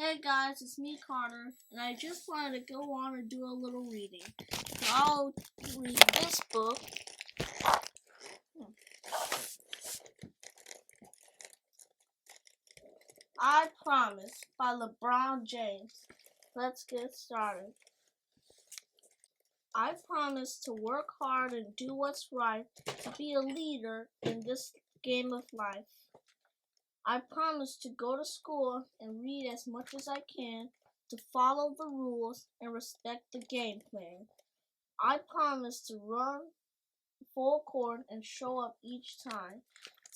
Hey guys, it's me Carter, and I just wanted to go on and do a little reading. So I'll read this book. I Promise by Lebron James. Let's get started. I promise to work hard and do what's right, to be a leader in this game of life. I promise to go to school and read as much as I can, to follow the rules and respect the game plan. I promise to run full court and show up each time,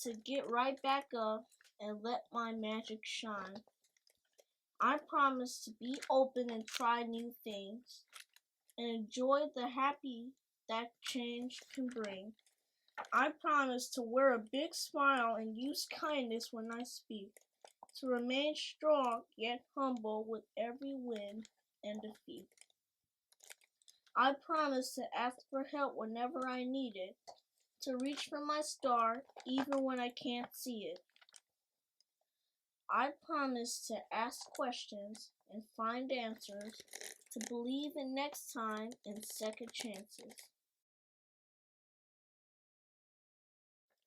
to get right back up and let my magic shine. I promise to be open and try new things and enjoy the happy that change can bring. I promise to wear a big smile and use kindness when I speak, to remain strong yet humble with every win and defeat. I promise to ask for help whenever I need it, to reach for my star even when I can't see it. I promise to ask questions and find answers, to believe in next time and second chances.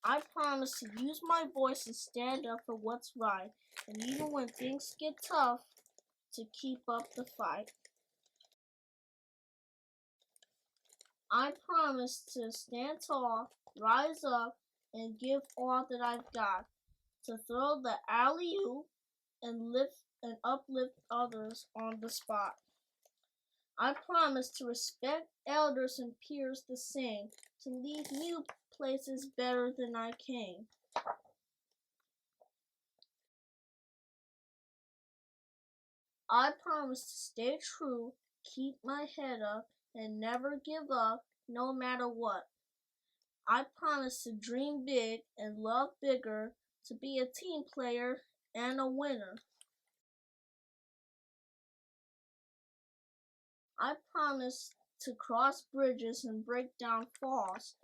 I promise to use my voice and stand up for what's right, and even when things get tough, to keep up the fight. I promise to stand tall, rise up, and give all that I've got, to throw the alley-oop and lift and uplift others on the spot. I promise to respect elders and peers the same, to leave new places better than I came. I promise to stay true, keep my head up, and never give up, no matter what. I promise to dream big and love bigger, to be a team player and a winner. I promise to cross bridges and break down falls,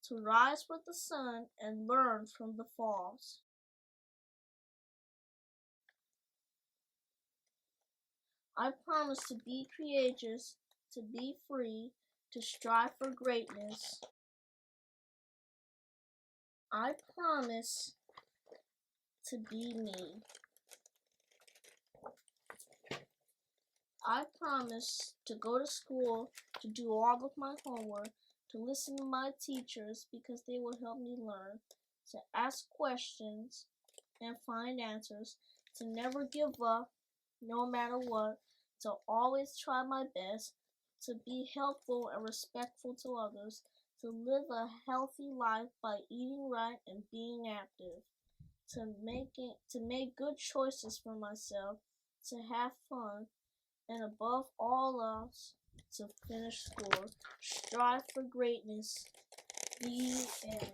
to rise with the sun and learn from the falls. I promise to be courageous, to be free, to strive for greatness. I promise to be me. I promise to go to school, to do all of my homework, to listen to my teachers because they will help me learn, to ask questions and find answers, to never give up no matter what, to always try my best, to be helpful and respectful to others, to live a healthy life by eating right and being active, to make good choices for myself, to have fun, and above all else, to finish school. Strive for greatness. The end.